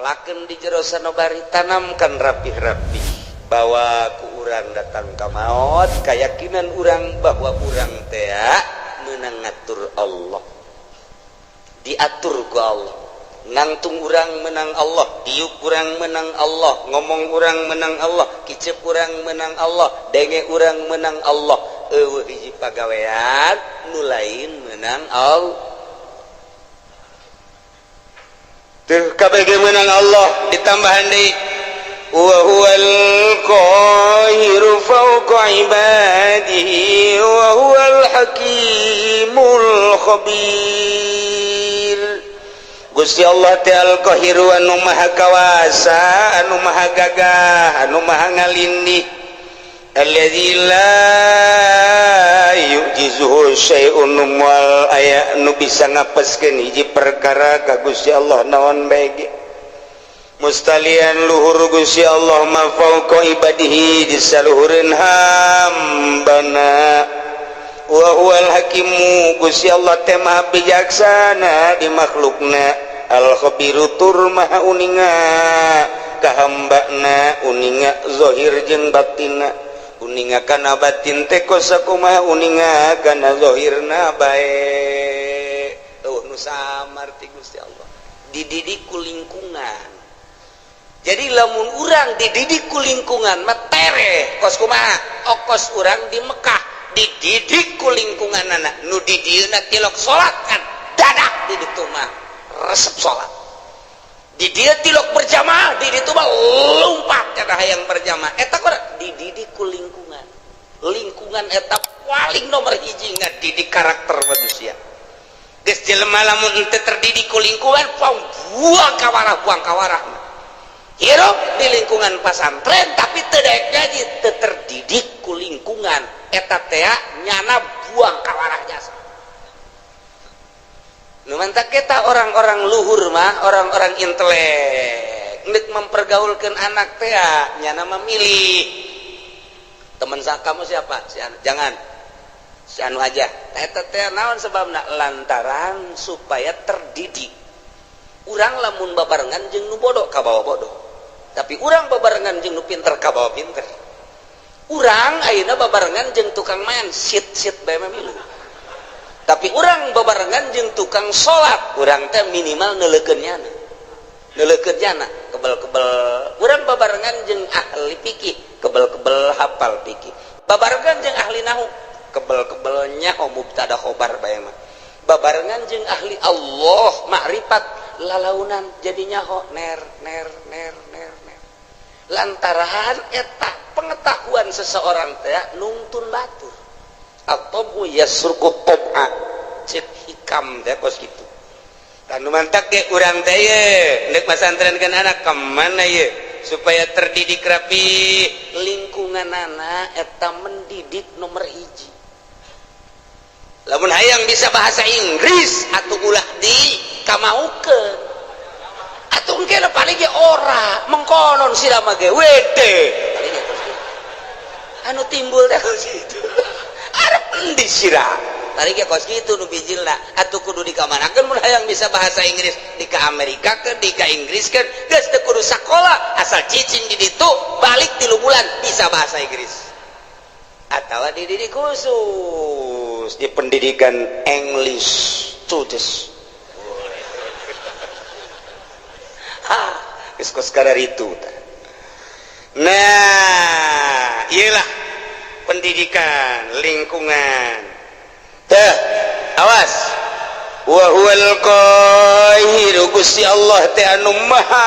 tempelakeun di jero sanabari, tanamkan rapih-rapih bahwa ku urang datang ka maot keyakinan urang bahwa urang teh meunang ngatur Allah, diatur ku Allah. Nangtung urang menang Allah, diuk urang menang Allah, ngomong urang menang Allah, kicep urang menang Allah, denge urang menang Allah. Eueuh hiji pagawean nu lain menang Allah. Teu kabeh menang Allah, ditambahan deui wa huwal qahiru fawqa ibadihi wa huwal hakimul khabir. Gusti Allah teh al-qahiru anu maha kawasa, anu maha gagah, anu maha ngalindih. Alladzi la yujizuhu syai'un wal aya nu bisa ngapeskeun hiji perkara ka Gusti Allah naon bae ge. Mustalian luhur Gusti Allah ma fauqa ibadihi di saluhureun hambana. Wa huwal hakimu, Gusti Allah teh maha bijaksana di makhlukna. Al khabiru tur maha uninga ka hambana, uninga zahir jeung batinna. Uninga kana batin teh kosakumaha uninga kana zahirna bae. Tuh nu samar ti Gusti Allah dididik ku lingkungan. Jadi lamun urang dididik ku lingkungan mah tere kos kumaha okos urang di Mekah dididik ku lingkungan anak nu di dieuna tilok salat kan dadak di ditu mah resep salat, di dia tilok berjamaah di ditu mah lompat kada hayang berjamaah. Eta kudu dididik ku lingkungan. Lingkungan eta paling nomor hiji ngadidik karakter manusia. Geus jelema lamun teu terdidik ku lingkungan buang kawarah hirup di lingkungan pesantren tapi teu daek ngaji, teu terdidik ku lingkungan eta teh nyana buang kawarah jasa. Nu mantap kita orang-orang luhur mah orang-orang intelek ngeuk mempergaulkeun anak teh nyana memilih teman kamu siapa si anu, jangan si anu aja eta teh naon sebabna lantaran supaya terdidik. Urang lamun babarengan jeung nu bodoh ka bawa bodoh, tapi urang babarengan jeung nu pinter ka bawa pinter. Urang ayeuna babarengan jeung tukang main sit bae milu, tapi urang babarengan jeung tukang salat urang teh minimal neulekeun nyana kebel-kebel. Urang babarengan jeung ahli fikih kebel-kebel hafal fikih, babarengan jeung ahli nahwu kebel-kebel nyaho mubtada khobar bae mah. Babarengan jeung ahli Allah makrifat lalaunan jadi nyaho ner lantaran eta pengetahuan seseorang teh nungtun batur atau yasruku tab'a cek hikam teh kos kitu. Tanu mantak ge urang teh ye neuk masantrenkeun anak ka mana ye supaya terdidik rapi. Lingkungan anak eta mendidik nomor hiji. Lamun hayang bisa bahasa Inggris atuh ulah di kamaukeun. Atuh engke paling ge ora mengkonon sirama ge wede. Anu timbul teh kos kitu. Arep endi sira? Tari ge kos kitu nu bijilna. Atuh kudu dikamanakeun mun hayang bisa bahasa Inggris di ka Amerika ke di ka Inggris ke geus teu kudu sakola asal cicing di ditu balik 3 bulan bisa bahasa Inggris. Atawa dididik khusus di pendidikan English studies. Geus kararitu. Nah, iyalah pendidikan lingkungan. Teh, awas. Wa huwal qahiru, Gusti Allah teh anu maha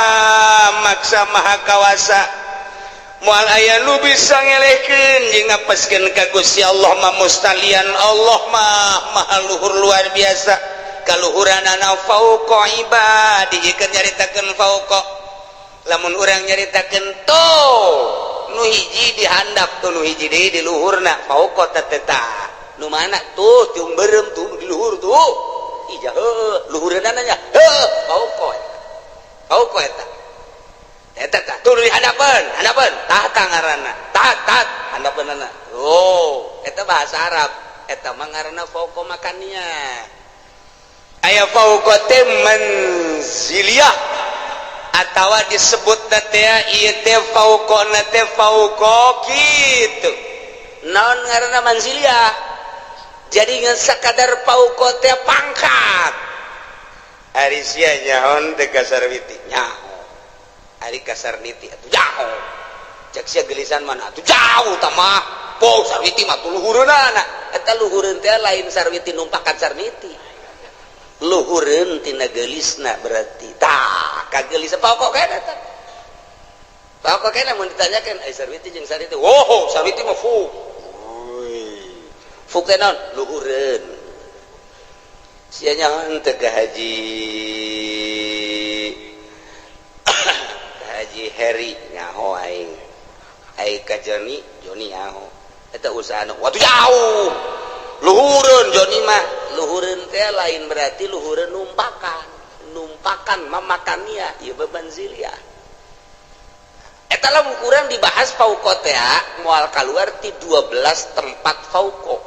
maksa maha kawasa. Moal aya nu bisa ngelehkeun jeung ngapeskeun ka Gusti Allah mah mustalian Allah mah maha luhur luar biasa. Kaluhuranana fauqa ibadi jikeun nyaritakeun fauqa. Lamun urang nyaritakeun to nu hiji dihandap tuh nu hiji deui di luhurna fauqa teteta. Nu mana tuh tiung beureum tuh di luhur tuh. Ija heuh luhureunna nya heuh fauqa eta. Eta tah tuh di hadapan tah ngaranna tat handapeunana. Oh eta bahasa Arab eta mah ngaranna fauqa makannya. Aya fauqa teh manziliyah atawa disebut teh ieu teh fauqona teh fauqa kitu naon ngaranna manziliyah jadi ngan sakadar fauqa teh pangkat ari sia nyaon teh kasarwiti nyaho ari kasarniti atuh nyaho cek sia gelisan mana atuh jauh tah mah po sarwiti mah tuh luhureunana eta luhureun teh lain sarwiti numpakan sarniti luhureun tina gelisna berarti tah kagelis pokok kana tah pokok kana mun ditanyakeun ai sarwiti jeung sarwiti woh sarwiti mah fuk fuk teh naon luhureun sia nyaon teh ka haji haji Heri nyaho aing ka Joni nyaho eta usahana watu jauh luhureun Joni mah luhureun teh lain berarti luhureun numpakan mamakania ieu beban ziliyah eta lamun kurang dibahas fauqa teh moal kaluar ti 12 tempat fauqa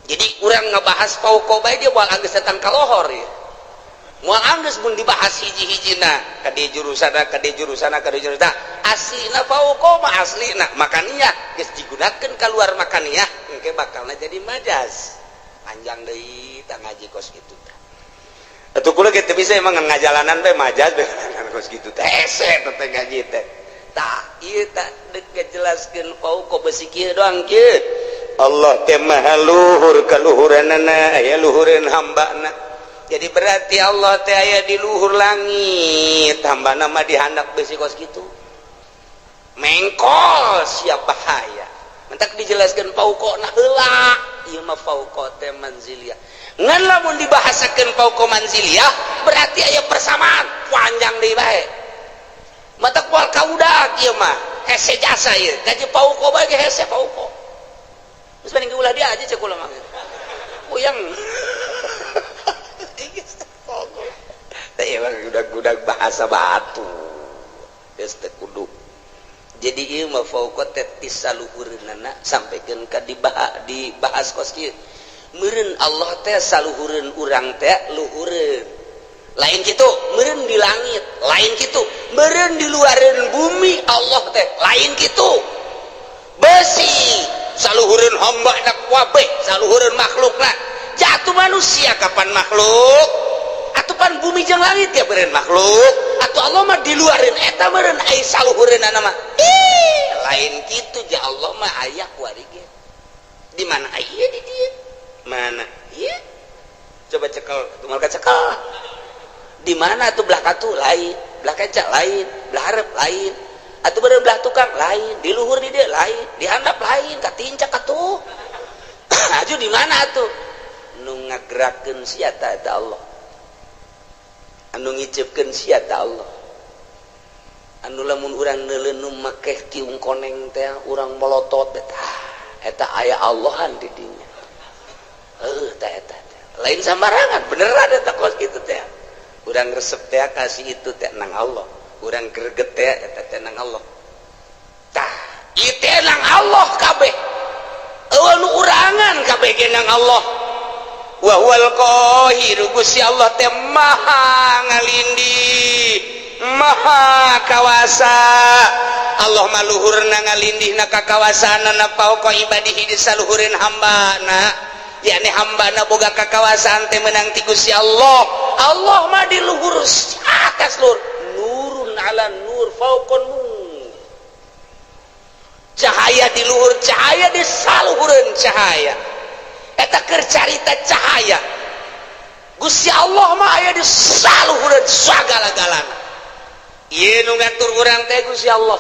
jadi urang ngabahas fauqa bae dia moal anggeus datang ka lohor ya moal anggeus mun dibahas hiji-hijina ka dieu jurusana aslina fauqa mah aslina makaniyah geus digunakeun kaluar makaniyah engke bakalna jadi majaz panjang deui tak ngaji kos kitu teh atuh kula ge teu bisa emang ngajalanan bae majaz bae kos kitu teh hese teh ngaji teh tah ieu tak deuk ngajelaskeun fauqa besi kieu doang kieu Allah teh maha luhur kaluhuranana aya luhureun hambana jadi berarti Allah teh aya di luhur langit hambana mah dihandap besi kos kitu mengkol siap bahaya mentak dijelaskeun fauqana heula ieu mah fauqa teh manziliyah ngan lamun dibahasakeun fauqa manziliyah berarti aya persamaan panjang deui bae matak moal kaudak ieu mah hese jasa ieu gaji fauqa bae ge hese fauqa geus banding ulah dia aja cek ulah mah uyang teh ieu mah budak-budak bahasa batu geus teu kudu jadi ieu mah fauqa teh tisaluhureunana sampikeun ka dibahas kos kieu meureun Allah teh saluhureun urang teh luhureun lain kitu meureun di langit lain kitu meureun di luareun bumi Allah teh lain kitu besi saluhureun hamba dak wabeh saluhureun makhlukna jatuh manusia kapan makhluk atupan bumi jeung langit ya beureun makhluk atuh Allah mah di luareun eta meureun ai saluhureunana mah lain kitu ja Allah mah aya kuari ge di mana aya di dieu mana ieu coba cekel tumal ka cekel di mana atuh belah katu lain belah kaca lain belah hareup lain atuh beureun belah tukang lain di luhur di dieu lain di handap lain ka tincak atuh aju di mana atuh nu ngagerakeun sia eta Allah anu ngicipkeun sia ta Allah anu lamun urang neuleuh make kiung koneng teh urang molotot eta aya Allahan di dinya tah eta lain sambarangan beneran eta kos kitu teh urang resep teh kasih itu teh nang Allah urang greget teh eta teh nang Allah tah ieu teh nang Allah kabeh eueuh nu urangan kabeh ge nang Allah wa huwal qahir Gusti Allah teh maha ngalindih maha kawasa Allah mah luhurna ngalindihna ka kawasaanna fauqa ibadihi di saluhureun hambana yakni hambana boga kakawasaan teh meunang ti Gusti Allah Allah mah di luhur atas luhur nurun ala nur fauqan nur cahaya di luhur cahaya di saluhureun cahaya eta keur carita cahaya Gusti Allah mah aya di saluhureun sagala-galana ieu nu ngatur urang teh Gusti Allah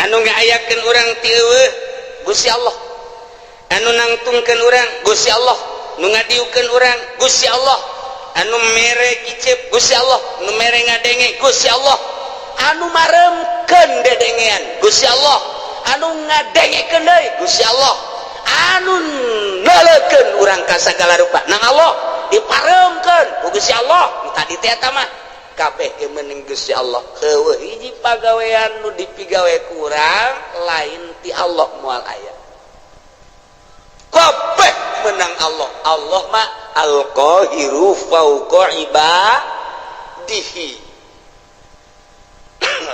anu ngaayakeun urang ti eueuh Gusti Allah anu nangtungkeun urang Gusti Allah nu ngadiukeun urang Gusti Allah anu mere kicep Gusti Allah nu mere ngadenge Gusti Allah anu maremkeun dedengean Gusti Allah anu ngadengekeun deui Gusti Allah anu nalekeun urang ka sagala rupa nang Allah diparemkeun ku Gusti Allah tadi teh eta mah kabeh ge meuning Gusti Allah heueuh hiji pagawean nu dipigawe ku urang lain ti Allah moal aya kabeh menang Allah Allah mah al-qahiru fauqa ibadihi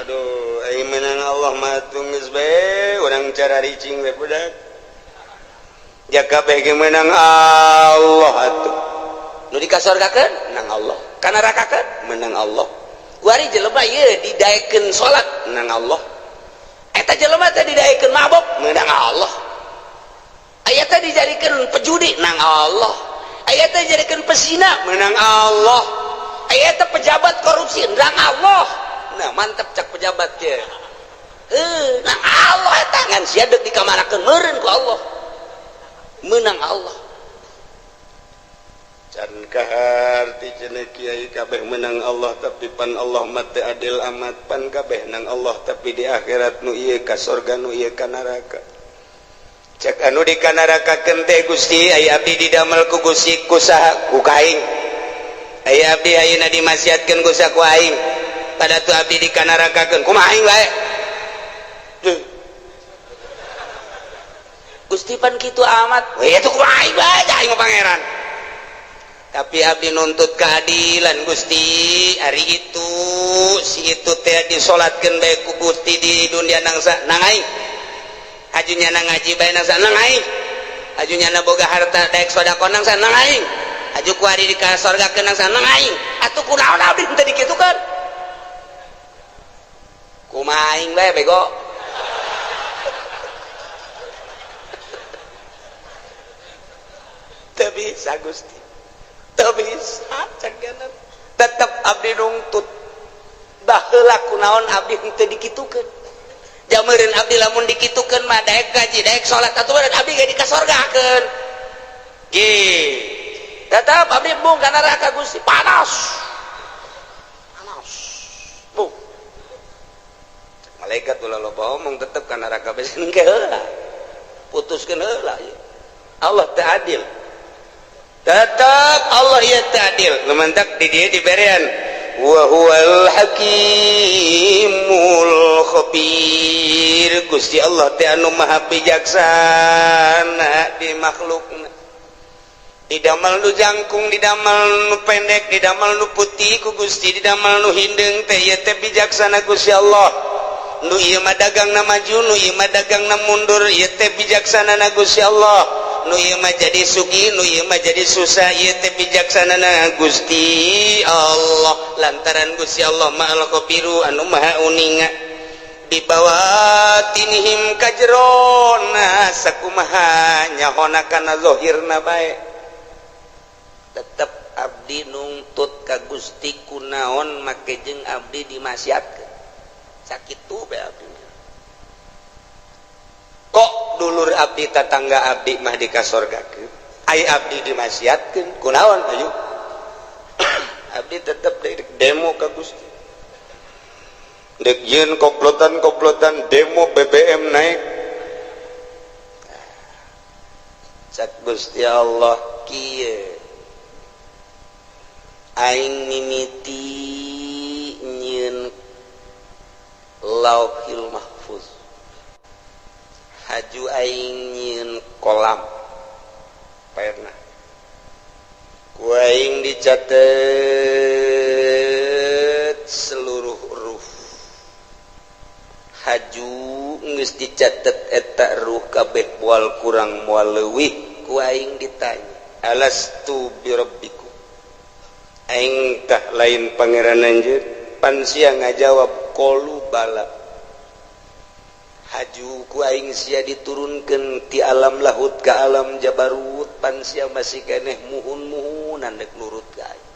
aduh aing menang Allah mah geus bae urang cara ricing we budak ja kabeh ge menang Allah atuh nu dikasorgakeun menang Allah kana nerakakeun menang Allah kuari jelema ieu didaekeun salat menang Allah eta jelema teh didaekeun mabok menang Allah aya teh dijadikeun pejudi menang Allah aya teh dijadikeun pesina menang Allah aya teh pejabat korupsi menang Allah. Nah mantap cak pejabat ya nah Allah eta ngan sia deuk dikamarakeun meureun ku Allah menang Allah can kaharti cenah kiai kabeh menang Allah tapi pan Allah mah teu adil amat pan kabeh nang Allah tapi di akhirat nu ieu ka surga nu ieu ka neraka cek anu di ka nerakakeun teh Gusti aya abdi didamel ku Gusti ku saha ku kaing aya abdi ayeuna dimasiatkeun ku saha ku aing pada tu abdi di ka nerakakeun kumaha aing wae Gusti pan kitu amat we atuh kumaha aing wae aing mah pangeran tapi abdi nuntut keadilan Gusti hari itu si itu teh disolatkeun bae ku Gusti di dunia nangsa nang aing ajunya nang ngaji bae nangsa nang aing ajunya na boga harta daek sedekah nangsa nang aing aju ku ari di ka surgakeun nangsa nang aing atuh kunaon abdi teu dikitukeun kumaha aing bae bego teu bisa Gusti teu bisa cagenan tetep abdi nuntut baheula kunaon abdi teu dikitukeun jameureun abdi lamun dikitukeun mah daek gaji daek salat atuh abdi ge di ka surgakeun ge tetep abdi bung ka neraka Gusti panas bung malaikat ulah loba omong tetep ka neraka besen engke heula putuskeun heula Allah teu adil tetap Allah ya ta'adil ngemantak di dia diberian wa huwal hakimul khabir Gusti Allah teh anu maha bijaksana di makhlukna didamel nu jangkung didamel nu pendek didamel nu putih ku Gusti didamel nu hindeng teh ieu teh bijaksana Gusti Allah nu ieu mah dagangna maju nu ieu mah dagangna mundur ieu teh bijaksana na Gusti Allah nu ieu mah jadi sugih nu ieu mah jadi susah ieu teh bijaksanana Gusti Allah lantaran Gusti Allah ma'al khabiru anu maha uninga di bawatinihim kajrona sakumaha nyahona kana zahirna bae tetep abdi nuntut ka Gusti kunaon make jeung abdi dimasiatkeun sakitu bae abdi kok dulur abdi tetangga abdi mah di ka surgakeun ai abdi dimasiatkeun kunaon ayu abdi tetep demo ka Gusti dek yen komplotan demo BBM naik cak Gusti Allah kieu aing mimiti nyieun lauhil mahfuz haju aing nyieun kolam pernah ku aing dicatet seluruh ruh haju geus dicatet eta ruh kabeh moal kurang moal leuwih ku aing ditanya alastu birabbikum aing tah lain pangeran anjeun pan sia ngajawab qalu bala haju ku aing sia diturunkeun ti alam lahut ka alam jabarut pan sia masih keneh muhun-muhunan dek nurut ka aing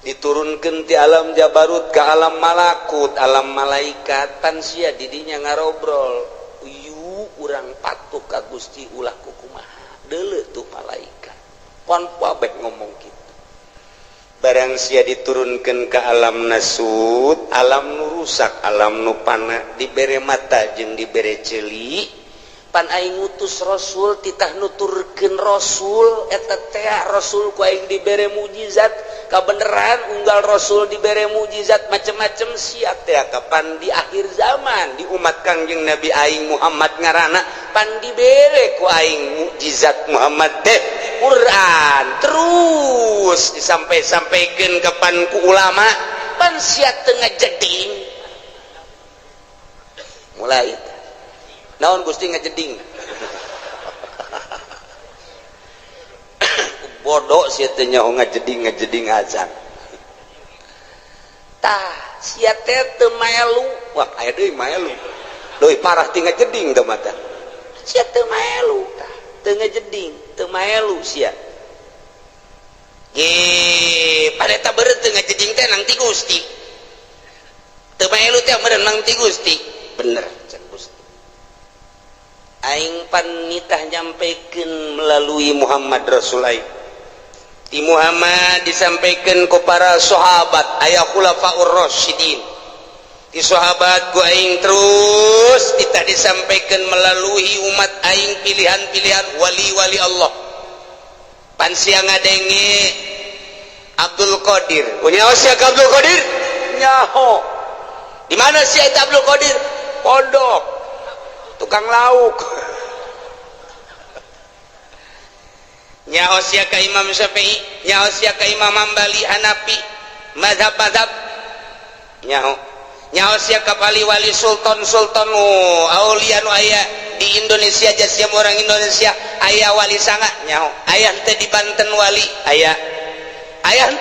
diturunkeun ti alam jabarut ka alam malakut alam malaikat pan sia didinya ngarobrol yu urang patuh ka Gusti ulah kumaha deuleu tuh malaikat pon babeh ngomong kitu barang sia diturunkeun ka alam nasut alam nu rusak alam nu pana dibere mata jeung dibere ceuli pan aing ngutus rasul titah nuturkeun rasul eta teh rasul ku aing dibere mukjizat kabeneran unggal rasul dibere mukjizat macem-macem sia teh kapan di akhir zaman di umat Kangjeng Nabi aing Muhammad ngaranna pan dibere ku aing mukjizat Muhammad teh Quran terus disampai-sampaikeun kapan ku ulama pan sia teu ngajeding mulai naon Gusti ngajeding bodoh sia teh nyaho ngajeding azan tah sia teh teu melu wah aya deui melu deui parah ti ngajeding teh mata sia teu melu tah teu ngajeding teu melu sia ge pareta beureut teu ngajeding teh nang ti Gusti teu melu teh meureun nang ti Gusti bener cek Gusti aing panitah nyampikeun melalui Muhammad Rasulullah di Muhammad disampaikan ku para sahabat aya khulafaur rasyidin di sahabat ku aing terus kita disampaikan melalui umat aing pilihan-pilihan wali-wali Allah pan sia ngadenge Abdul Qadir punya sia Abdul Qadir nyaho di mana sia Abdul Qadir pondok tukang lauk nyaho sia ka Imam Syafi'i nyaho sia ka Imam Hambali Hanafi mazhab-mazhab nyaho sia ka wali sultan aulia nu aya di Indonesia aja sia orang Indonesia aya wali sanga nyaho aya teh di Banten wali aya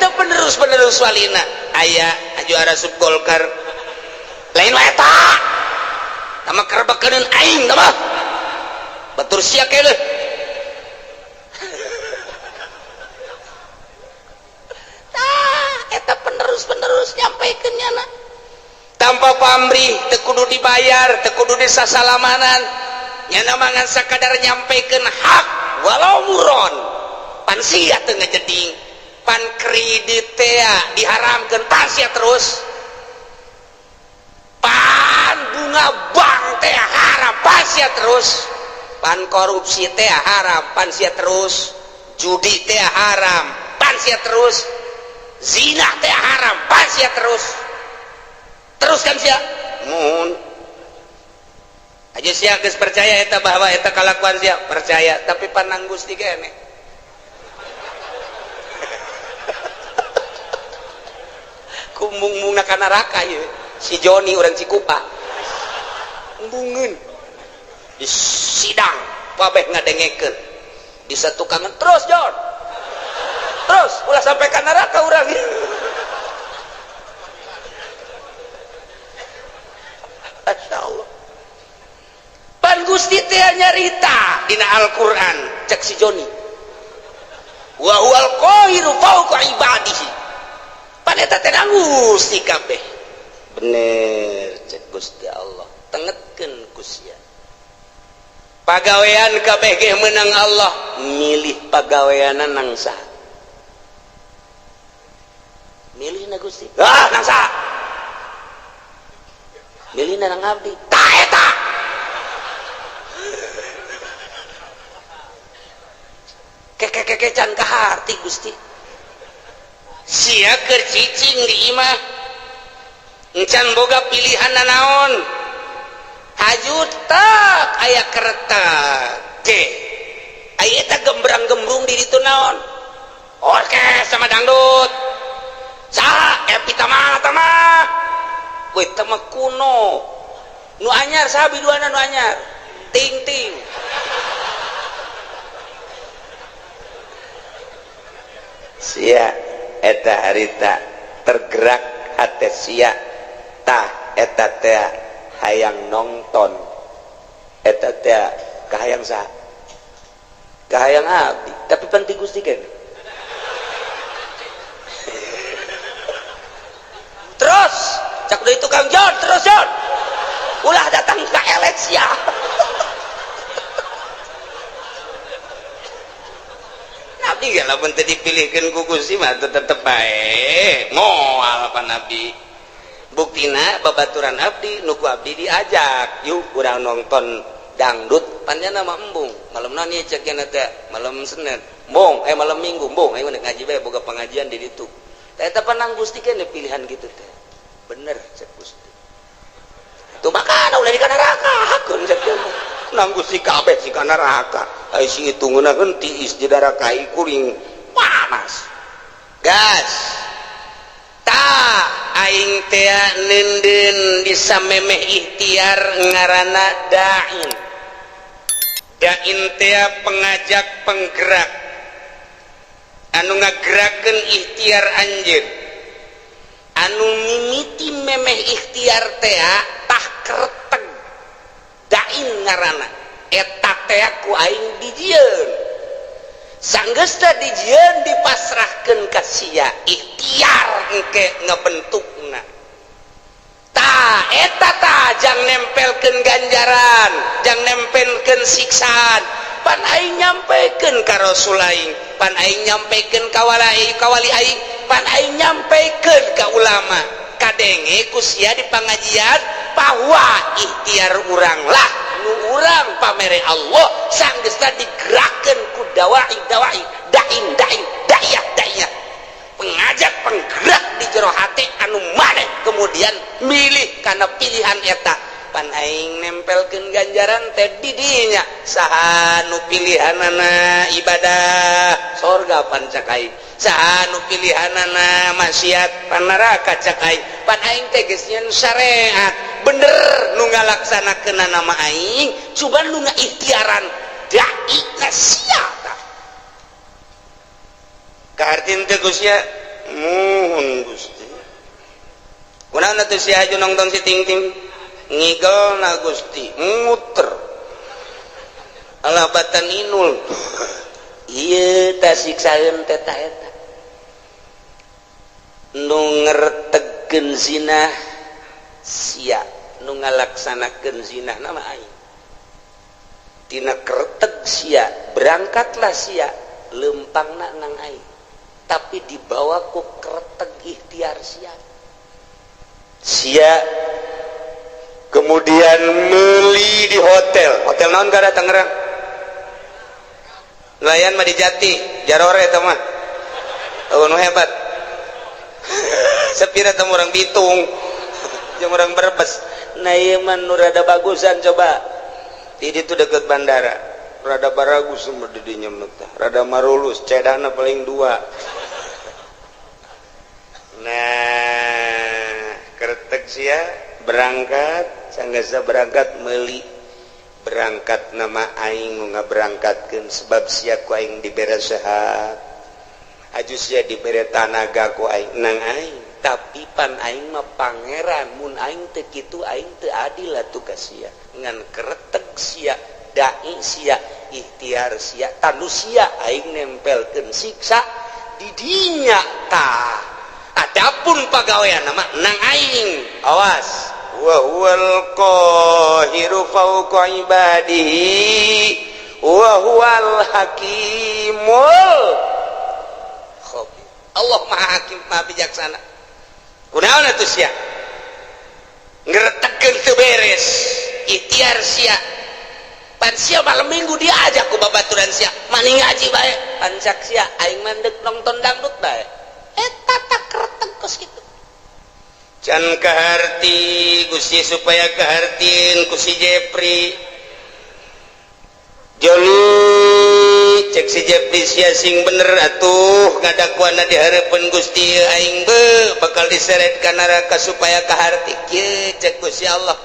teh penerus walina aya juara sub Golkar lain wae eta tama kerebekeun aing tama batur sia keuleuh eta penerus nyampaikeunnya na tanpa pamrih teu kudu dibayar teu kudu disasalamanan nya mangan sakadar nyampaikeun hak walau muron pan sia teu ngajeding pan kredit teh diharamkeun pan sia terus pan bunga bank teh haram pan sia terus pan korupsi teh haram pan sia terus judi teh haram pan sia terus zina teh haram pas ya teruskan sia mun aja sia geus percaya eta bahwa eta kalakuan sia percaya tapi panang Gusti keneh kumbung-mungna ka neraka ieu si Joni urang Cikupa embungeun di sidang babeh ngadengekeun di satu kangen terus Jon terus ulah sampai ke neraka urang Masya Allah pan Gusti teh nyarita dina Al-Quran cek si Joni wa huwal qahiru fawqa ibadihi pan eta teh Gusti kabeh bener cek Gusti Allah tengetkeun ku sia pagawean kabeh ge meunang Allah milih pagaweana nang saha milih na Gusti nang saha milih na nang abdi tah eta kecan ka harti Gusti sia keur cicing di imah encan boga pilihan naon hajut tak aya keretak ge aya eta gembrang-gembrung di ditu naon orkes sama dangdut saha epi tamah we tamah kuno nu anyar saha biduana nu anyar ting sia eta harita tergerak hate sia tah eta teh hayang nonton eta teh kahayang saha kahayang abdi tapi penting Gusti keneh terus cak deui tukang Jon terus Jon ulah datang ke eleksi ya nabi gak lamun teu dipilihkeun ku Gusti mah tetep bae moal pan nabi buktina babaturan abdi nu ku abdi diajak yuk urang nonton dangdut panjana mah embung malemna nih cek teh malam Senin embung malam Minggu embung aing ngaji bae boga pengajian di ditu eta panang Gusti keneh pilihan gitu teh bener cek Gusti tuh makana ulah di neraka hakeun cek nang Gusti kabeh si kana neraka ai si hitungna kan tiis di darah kai kuring panas gas tah aing teh nenden bisa memeh ikhtiar ngaranna dain. Dain teh pengajak penggerak anu ngagerakeun ikhtiar anjeun. Anu mimiti memeh ikhtiar teh tah kereteg. Dain ngaranna eta teh ku aing dijieun. Sanggeus teh dijieun dipasrahkeun ka sia ikhtiar engke ngabentukna. Tah eta tah jang nempelkeun ganjaran, jang nempelkeun siksaan. Pan aing nyampikeun ka Rasul aing, pan aing nyampikeun ka kawali aing, pan aing nyampikeun ka ulama. Kadenge ku sia di pangajian bahwa ikhtiar urang lah nu urang pamere Allah sanggeus digerakkeun ku dawai daiyah pengajak penggerak di jero hati anu maneh kemudian milih kana pilihan eta. Pan aing nempelkeun ganjaran teh di dinya saha nu pilihanana ibadah sorga pan cak aing, saha nu pilihanana maksiat pan neraka cak aing. Pan aing teh geus nyen syariat bener nu ngalaksanakeun nama aing coba nu ngaikhtiaran dai na sia tah kahartin teh Gusti muhun Gusti kunaon atuh si aju nongton si ting-ting ngigelna Gusti muter alabatan inul ieu tah siksaeun teh ta eta nu ngertegeun zinah sia nu ngalaksanakeun zinah nama aing tina kereteg sia berangkatlah sia lempangna nang aing tapi dibawa ku kereteg ikhtiar sia kemudian meuli di hotel naon gara Tangerang nelayan mah di Jati Jarore eta mah nu hebat sepira teh urang Bitung jeung urang Brebes nah ieu mah nu rada bagusan coba di ditu deket bandara rada baragus mah di dinya mah rada marulus cedana paling 2 nah keretek sia berangkat sanggeusna berangkat meuli berangkat nama aing nu ngaberangkatkeun sebab sia ku aing dibere sehat aju sia dibere tanaga ku aing nang aing tapi pan aing mah pangeran mun aing teu kitu aing teu adil atuh ka sia ngan kereteg sia dai sia ikhtiar sia tanu sia aing nempelkeun siksa di dinya tah adapun pagawean mah nang aing awas wa huwal qahiru fawqa ibadihi wa huwal hakimul khabir. Allah maha hakim maha bijaksana. Kunaon atuh sia ngretegkeun teu beres ikhtiar sia pan sia malam minggu diajak ku babaturan sia mani ngaji bae pan cak sia aing mandek nonton dangdut bae eta tak kereteg kos kitu can kaharti Gusti supaya kahartin ku si Jepri Joli cek si Jepri sia sing bener atuh ngadakuana di hareupeun Gusti aing be bakal diseret ka neraka supaya kaharti kieu cek Gusti Allah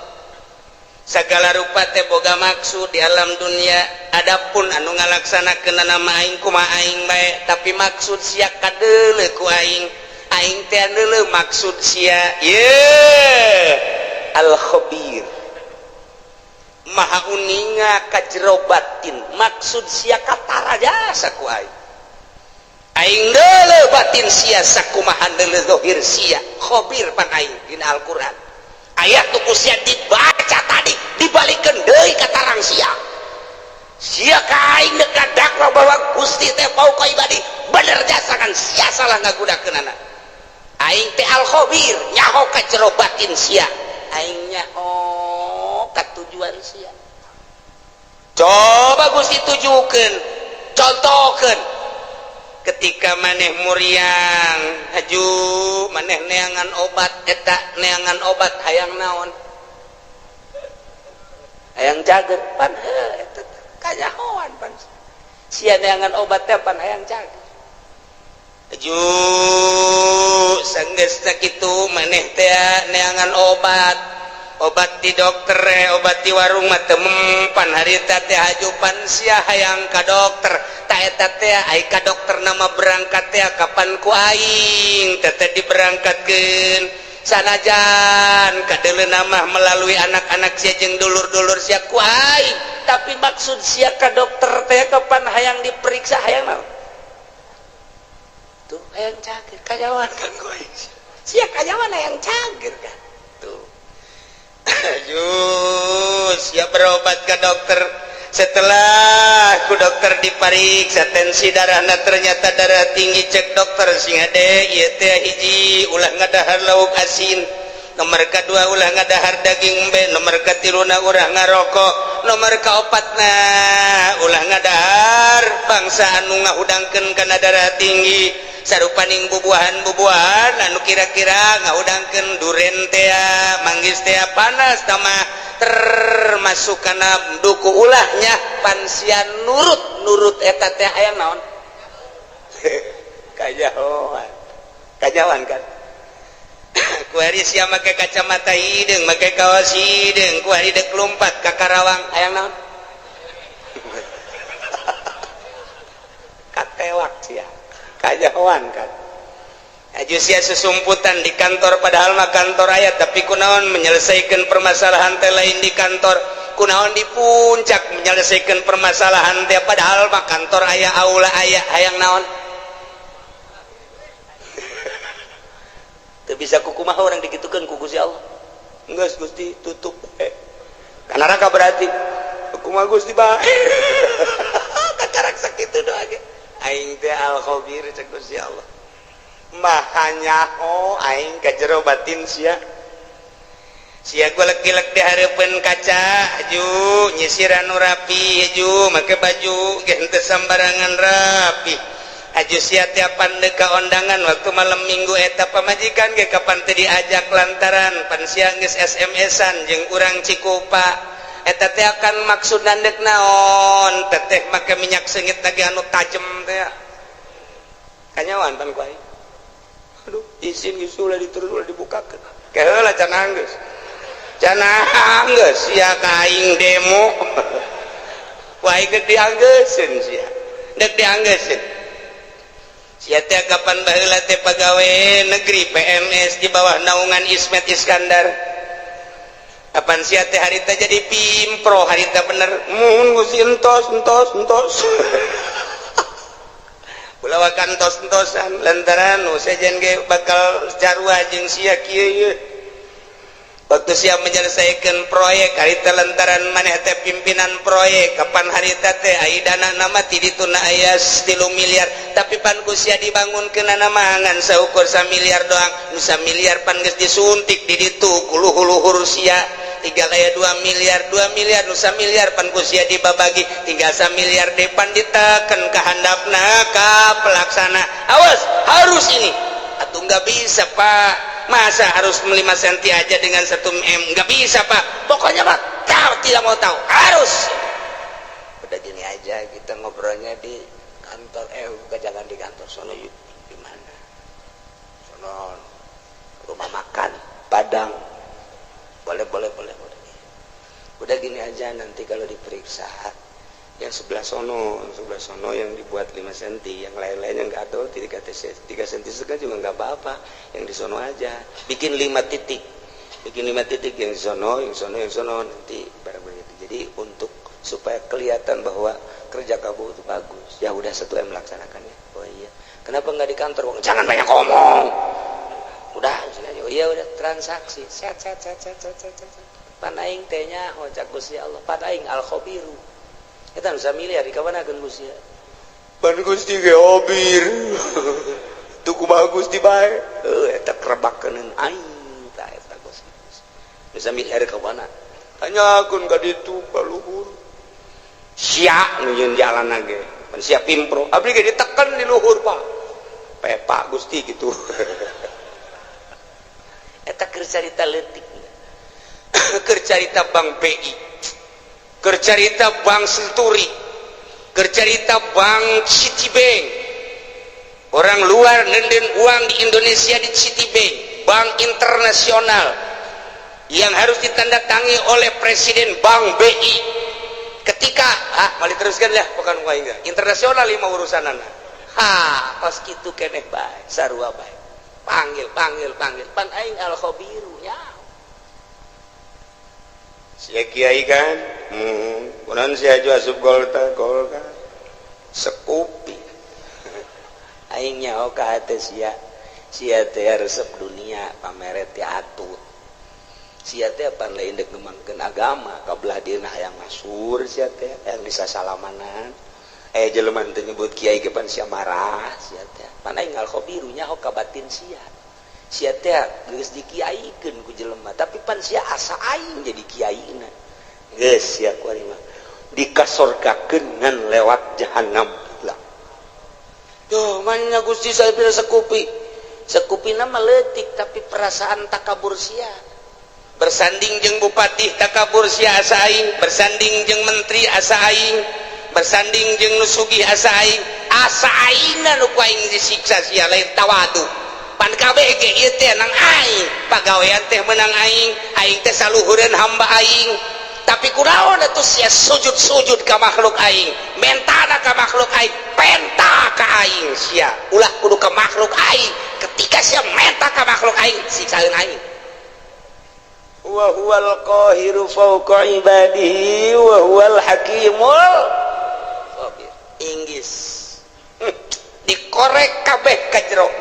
sagala rupa teh boga maksud di alam dunia adapun anu ngalaksanakeun nama aing kumaha aing bae tapi maksud sia kadeuleu ku aing teh deuleu maksud sia al khabir maha uninga ka jero batin maksud sia katara jasa ku aing deuleu batin sia sakumaha deuleu zahir sia khabir pan aing dina Al-Qur'an ayat tuku sia dibaca tadi dibalikeun deui ka tarang sia ka aing dekat dakwa bahwa Gusti teh fauqa ibadi bener jasa kan sia salah ngagudakeunana aing teh al khabir nyaho ka jero batin sia aing nyaho ka tujuan sia coba Gusti tujukeun contohkeun ketika maneh muriang haju maneh neangan obat eta neangan obat hayang naon hayang jager pan eta kanyahoan pan sia neangan obat teh pan hayang jager haju sanggeus sakitu maneh teh neangan obat di dokter obat di warung mah teu mempan harita teh hajupan sia hayang ka dokter ta eta teh ai ka dokter nama berangkat teh kapan ku aing teh diberangkatkeun sanajan kadeuleuna mah melalui anak-anak sia jeung dulur-dulur sia ku aing tapi maksud sia ka dokter teh kapan hayang diperiksa hayang naon tuh hayang cager kajawan kan ku aing sia kajawan hayang cager kan tuh siap berobat ke dokter setelah ku dokter dipariksa tensi darahna ternyata darah tinggi cek dokter sing ade ieu teh hiji ulah ngadahar lauk asin nomor kedua ulah ngadahar daging embe nomor katiluna urang ngarokok nomor kaopatna ulah ngadahar bangsa anu ngahudangkeun kana darah tinggi sarupaning bubuahan anu kira-kira ngahudangkeun duren teh manggis teh panas tama termasuk kana duku ulahnya pansian nurut eta teh aya naon kajawan kan kuari sia make kacamata hideung make kaos hideung kuari dek lompat ka Karawang aya naon katewak sia kajawan kan aju sia susumputan di kantor padahal mah kantor aya tapi kunaon menyelesaikan permasalahan teh lain di kantor kunaon di puncak menyelesaikan permasalahan teh padahal mah kantor aya aula aya hayang naon teu bisa kukumaha orang digitukeun ku Gusti Allah geus Gusti tutup kana neraka berarti kumaha Gusti bae kacarak sakitu doa ge aing teh al-khabir cek Gusti Allah mahanya aing ka jero batin sia golek-golek di hareupeun kaca aju nyisir anu rapi aju make baju ge henteu sambarangan rapi aju sia tiapan deuk ka ondangan waktu malam minggu eta pamajikan ge kapan teu diajak lantaran pan sia geus SMS-an jeung urang Cikupa eta teh akan maksudna deuk naon teteh make minyak seungit lagi anu tajem teh kanyawan pan ku aing aduh izin geus ulah dituruh ulah dibukakeun keheula can anggeus sia ka aing demo ku aing geus dianggeuskeun sia deuk dianggeuskeun sia teh kapan baheula teh pagawe negeri PNS di bawah naungan Ismet Iskandar kapan sia teh harita jadi pimpro harita bener mun Gusti entos ulah kantos-entosan lantaran nu sejen ge bakal jarwa jeung sia kieu waktu sia menyelesaikan proyek harita lantaran maneh teh pimpinan proyek kapan harita teh ai dana nama ti dituna aya 3 miliar tapi pan ku sia dibangunkeun nama ngan saukur 1 miliar doang nu 1 miliar pan geus disuntik di ditu ku luhur-luhur sia tinggal aya 2 miliar nu 1 miliar pan ku sia dibabagi tinggal 1 miliar depan diteken ka handapna ka pelaksana awas harus ini atuh enggak bisa Pak masa harus 5 senti aja dengan 1 M enggak bisa Pak pokoknya Pak tidak mau tahu harus udah gini aja kita ngobrolnya di kantor jangan di kantor sono di mana sono rumah makan Padang boleh udah gini aja nanti kalau diperiksa yang sebelah sono yang dibuat 5 cm yang lain-lainnya nggak ada 3 cm juga nggak apa-apa yang di sono aja bikin 5 titik yang di sono nanti barang begitu jadi untuk supaya kelihatan bahwa kerja kamu itu bagus ya udah 1 M melaksanakannya oh iya kenapa nggak di kantor jangan banyak ngomong udah iya udah transaksi set pan aing teh nya hojak Gusti Allah pan aing al-khabiru eta nu 1 miliar dikawanakeun Gusti pan Gusti ge obir tuh kumaha Gusti bae eta kerebakeun aing tah eta Gusti nu 1 miliar kawana tanyakeun ka ditu ka luhur sia nu yeun jalanna ge pan sia pimpro abdi ge diteken di luhur Pak pepa Gusti gitu eta keur carita leutik keur carita Bank BI keur carita Bank Senturi keur carita Bank Citibank orang luar nenden uang di Indonesia di Citibank, bank internasional yang harus ditandatangani oleh Presiden Bank BI. Ketika mali teruskan lah bukan uang internasional lima urusanan. Pas gitu keneh bae, sarua bae. Panggil pan aing al khabiru ya. Sia kiai kan, kunaon sia aju asup golka sekupi. Aing nyaho ka hate sia teh resep dunia pamere teh atut. Sia teh pan lain dek ngembangkeun agama, kabelah dieuna hayang masur sia teh hayang disasalamanan. Jelema teh nyebut kiai ge pan sia marah sia teh. Pan aing al khabiru nyaho ka batin sia. Sia teh geus dikiaikeun ku jelema, tapi pan sia asa aing jadi kiaina. Geus sia kuari mah dikasorgakeun ngan lewat jahanam lah. Tuh mana Gusti saya pilih sekupina meletik tapi perasaan takabur sia. Bersanding jeung bupati takabur sia asa aing, bersanding jeung menteri asa aing, bersanding jeung nu sugih asa aing, asa aingna nu ku aing disiksa sia lain tawadu. Pan kabeh ge ieu teh nang aing, pagawean teh menang aing teh saluhureun hamba aing. Tapi kunaon atuh sia sujud ka makhluk aing, mentana ka makhluk aing, penta ka aing sia. Ulah kudu ka makhluk aing, ketika sia menta ka makhluk aing siksaeun aing. Wa huwal qahiru fawqa ibadihi wa huwal hakimul khabir. Inggis. Dikorek kabeh ka jero.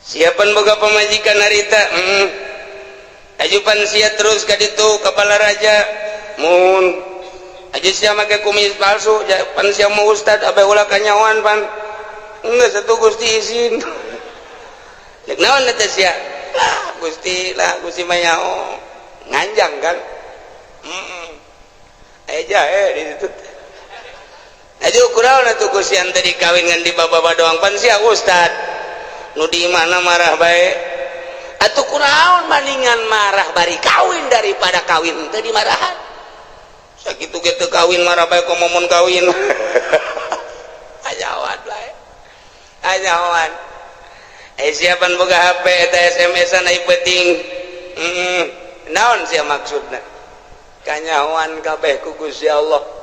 Siapan boga pamajikan harita, ajupan sia terus ka ditu kepala raja, mun aja sia make kumis palsu, pan sia mau ustad abe ulah kanyawan pan, enggak satu Gusti izin. Lek naon eta sia? Gusti mayao nganjang kan? Aja di situ. Aja kunaon atuh Gusti ante dikawin ngan di baba doang pan sia ustad. Nu di mana marah bae atuh kunaon bandingan marah bari kawin daripada kawin teh dimarahan sakitu ge teu kawin marah bae ku momon kawin ajawan bae ajawan siapan boga HP eta SMS-an ai penting naon sia maksudna kanyahoan kabeh ku Gusti Allah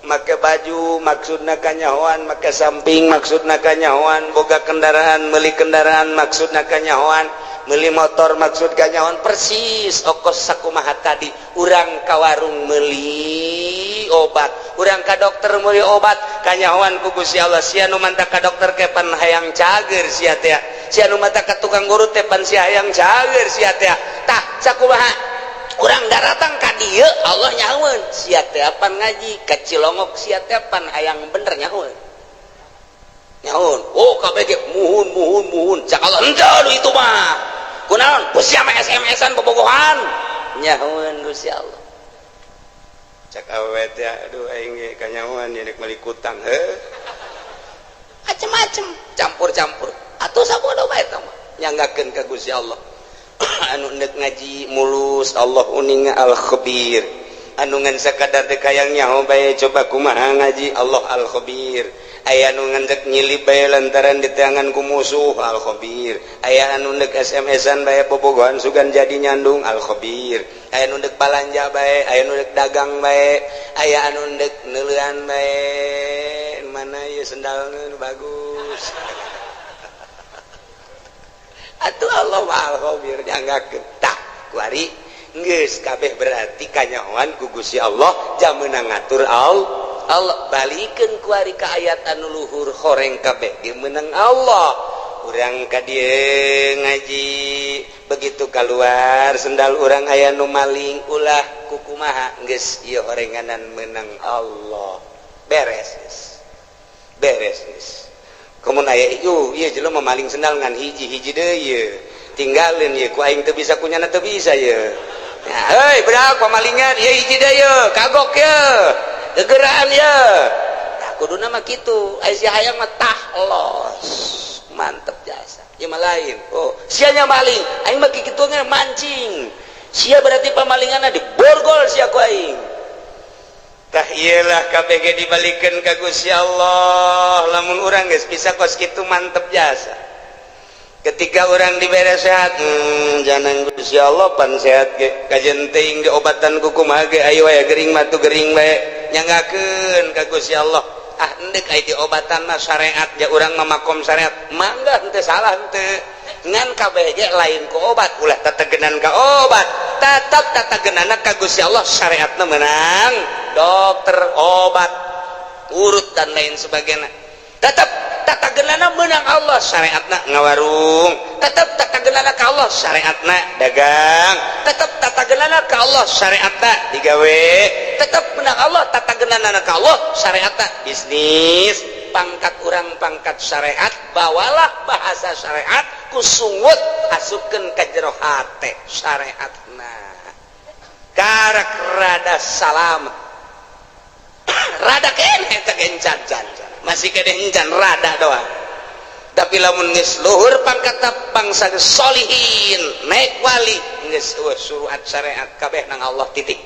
make baju maksudna kanyahoan, make samping maksudna kanyahoan, boga kendaraan meuli kendaraan maksudna kanyahoan, meuli motor maksud kanyahoan, persis okos sakumaha tadi. Urang ka warung meuli obat, urang ka dokter meuli obat, kanyahoan ku Gusti Allah. Sia nu manta ka dokter ke pan hayang cager sia teh, sia nu manta ka tukang guru teh pan sia hayang cager sia teh. Tah sakumaha urang daratang ka dieu Allah nyahoeun sia teh pan ngaji ka Cilongok sia teh pan hayang bener nyahoeun oh kabeh ge muhun cak Allah henteu itu mah kunaon Gusti mah SMS-an bobogohan nyahoeun Gusti Allah cak awewe teh aduh aing ge kanyahoan nya nek meuli kutang macem-macem campur-campur atuh sabodo bae eta mah nyanggakeun ka Gusti Allah. Anu nek ngaji mulus Allah uninga al khabir, anu ngan sakadar teh kayang nyaho bae coba kumaha ngaji Allah al khabir, aya anu ngan nyilip bae lantaran diteangan ku musuh al khabir, aya anu nek SMS-an bae bobogohan sugan jadi nyandung al khabir, aya anu nek balanja bae, aya anu nek dagang bae, aya anu nek neuleuan bae mana ieu sendalna bagus. Atuh Allah mah al-khabir nyanggakeun tah kuari geus kabeh berarti kanyahoan ku Gusti Allah jameuna ngatur Allah balikeun kuari ka ayat anu luhur horeng kabeh ge meunang Allah urang ka dieu ngaji begitu keluar sendal urang aya nu maling ulah kukumaha geus ieu horenganan meunang Allah beres geus kemun aya ieu jelema maling sendal ngan hiji-hiji deui ieu tinggalin ieu ku aing teu bisa kunyana teu bisa ieu nah heuy budak pamalingan ieu hiji deui ieu kagok ieu gegeraan ieu tah kuduna mah kitu aya si hayang mah tah los mantep jasa ieu mah lain oh sia nya maling aing mah kitu ge mancing sia berarti pamalinganna diborgol sia ku aing tah iyalah KBG dibalikan ka Gusti Allah lamun urang geus bisa kos kitu mantep jasa ketika orang dibere sehat jangan Gusti Allah pan sehat ge kajen teuing diobatan ku kumaha ge ayo aya gering mah tu gering bae nyanggakeun ka Gusti Allah ah endek aya diobatan mah syariat ja urang mah makom syariat mangga henteu salah henteu ngan kabeh ge lain ku obat ulah tategenan ka obat tetap tategenana ka Gusti Allah syariatna menang dokter obat urut dan lain sebagainya tetap tategenana menang Allah syariatna ngawarung tetap tategenana ka Allah syariatna dagang tetap tategenana ka Allah syariatna digawe tetap menang Allah tategenana ka Allah syariatna bisnis pangkat urang pangkat syariat bawalah bahasa syariat kusungut asupkeun ka jero hate syariatna karak rada salam rada keneh teh gencan masih kene encan rada doang tapi lamun geus luhur pangkat bangsa solihin naik wali geus suruhat syariat kabeh nang Allah titik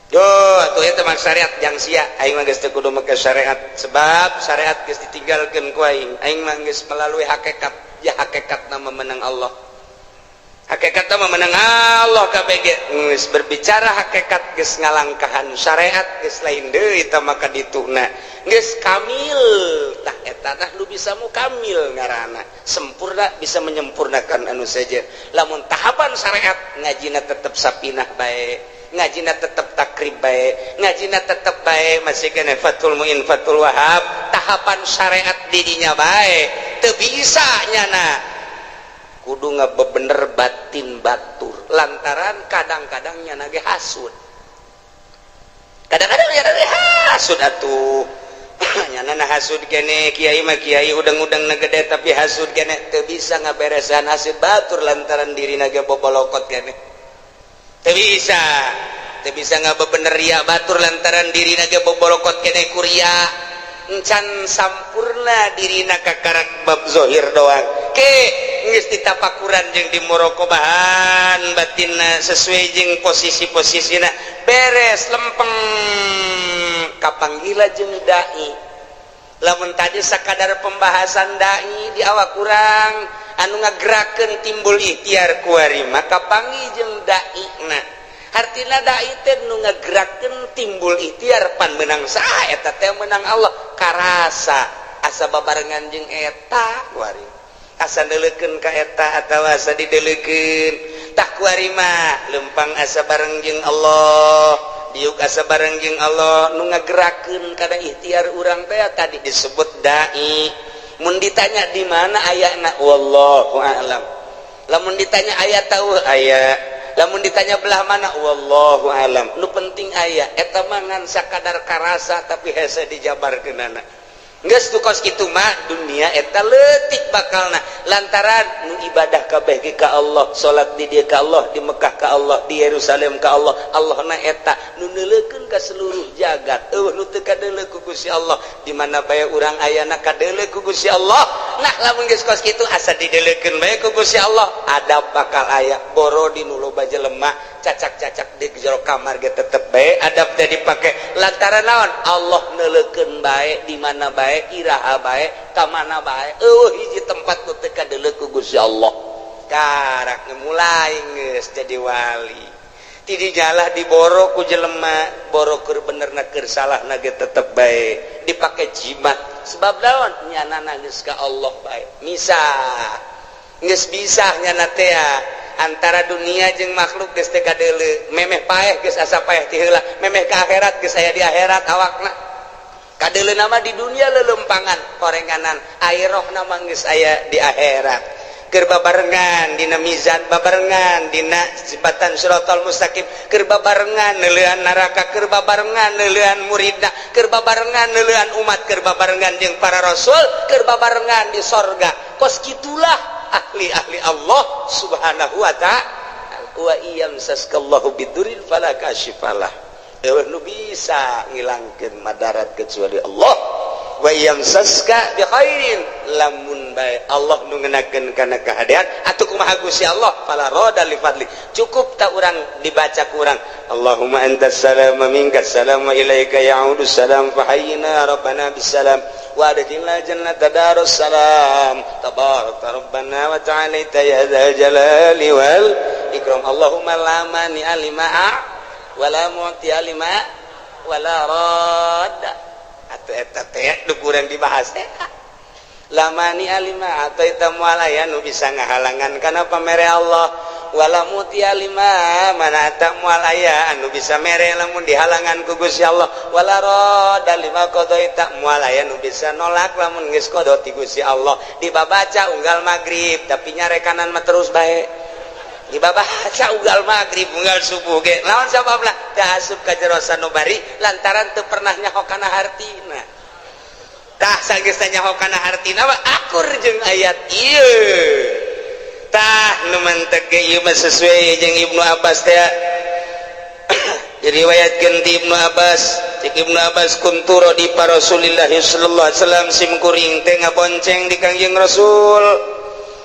yo atuh eta mah syariat jang sia aing mah geus teu kudu make syariat sebab syariat geus ditinggalkeun ku aing mah geus melalui hakikat ya hakikatna memenang Allah hakikatna memenang Allah KBG geus berbicara hakikat geus ngalangkahan syariat geus lain deui eta maka dituna geus kamil tah eta tah nu bisa mukamil ngaranna sempurna bisa menyempurnakan anu saja lamun tahapan syariat ngajina tetep sapinah bae ngajina tetep takrib bae ngajina tetep bae masih kene Fathul Muin Fathul Wahab tahapan syariat didinya bae teu bisa nyana kudu ngabebener batin batur lantaran kadang-kadang nyana ge hasud kadang-kadang nyana ge hasud atuh nyana hasud kene kiai mah kiai udang-udang na gede tapi hasud kene teu bisa ngaberesan hasud batur lantaran dirina ge bobolokot kene teu bisa ngabebener ria batur lantaran dirina ge bobolokot kene kuria encan sampurna dirina kakarak bab zohir doang ke geus ditapakuran jeung dimorokobahan batinna sesuai jeung posisi-posisina beres lempeng kapanggila jeung dai lamun tadi sakadar pembahasan dai di awak kurang anu ngagerakeun timbul ikhtiar kuari maka panggih jeung dai na artina dai teh nu ngagerakeun timbul ikhtiar pan menang saha eta teh menang Allah karasa asa babarengan jeung eta kuari asa neuleukeun ka eta atawa asa dideuleukeun tah kuari mah lempang asa bareng jeung Allah diuk asa bareng jeung Allah nu ngagerakeun kana ikhtiar urang teh tadi disebut dai mun ditanya di mana ayana wallahu a'lam lamun ditanya aya tahu aya lamun ditanya belah mana wallahu a'lam nu penting aya eta mah ngan sakadar karasa tapi hese dijabarkeunana geus tu kos kitu mah dunia eta leutik bakalna lantaran nu ibadah kabeh ge ka Allah salat di dieu ka Allah di Mekah ka Allah di Yerusalem ka Allah Allahna eta nu neuleukeun ka seluruh jagat nu teu kadeuleu ku Gusti Allah di mana bae urang ayana kadeuleu ku Gusti Allah nah lamun geus kos kitu asa dideuleukeun bae ku Gusti Allah adab bakal aya boro di nu loba jelema cacak-cacak di jero kamar ge tetep bae adab teh dipake lantaran naon Allah neuleukeun bae di mana bae iraha bae ka mana bae hiji tempat nu teu kadeuleu ku Gusti Allah karak mulai geus jadi wali tidinya diboro ku jelema boro keur benerna keur salahna ge tetep bae dipake jimat sebab naon nyanana geus ka Allah bae misah geus bisa nyana teh antara dunia jeung makhluk geus teu kadeuleu memeh paeh geus asa paeh ti heula memeh ka akhirat geus aya di akhirat awakna kadeuleu nama di dunia lelempangan korenganan airoh nama geus aya di akhirat keur babarengan dina mizan babarengan dina jembatan siratal mustaqim keur babarengan neuleuan neraka keur babarengan neuleuan muridna keur babarengan neuleuan umat keur babarengan jeung para rasul keur babarengan di sorga kos kitulah ahli-ahli Allah subhanahu wa ta'ala wa iyam saskallahu bidurin fala kashifalah nu bisa ngilangkeun madarat kecuali Allah wa iyam saska bi khairin lamun lamun bae Allah nu ngeunakeun kana kahadean atuh kumaha Gusti Allah fala rada li fadli cukup tak urang dibaca ku urang Allahumma antas salam wa minkas salam wa ilaika ya'udu salam fa hayyina rabbana bis salam wa adkhilna jannata darus salam tabarakta rabbana wa ta'alaita ya dzal jalali wal ikram Allahumma la mani alimaa wala mu'ti alima wala radda atuh eta teh nu kurang dibahas teh lamani alima atau eta mualaya nu bisa ngahalangan kana pamere Allah wala muti alima mana eta mualaya anu bisa mere lamun dihalangan ku Gusti Allah wala rada lima qadaita mualaya nu bisa nolak lamun geus qada ti Gusti Allah dibabaca unggal magrib tapi nyarekanan mah terus bae dibabaca unggal magrib unggal subuh ge naon sababna teu asup ka jero sanubari lantaran teu pernah nyaho kana hartina tah sageus nyaho kana hartina mah akur jeung ayat ieu tah nu mantep ge ieu mah sesuai jeung Ibnu Abbas teh diriwayatkeun ti Ibnu Abbas cek Ibnu Abbas kuntu radi pa Rasulillah sallallahu alaihi wasallam sim kuring teh ngabonceng di Kangjeng Rasul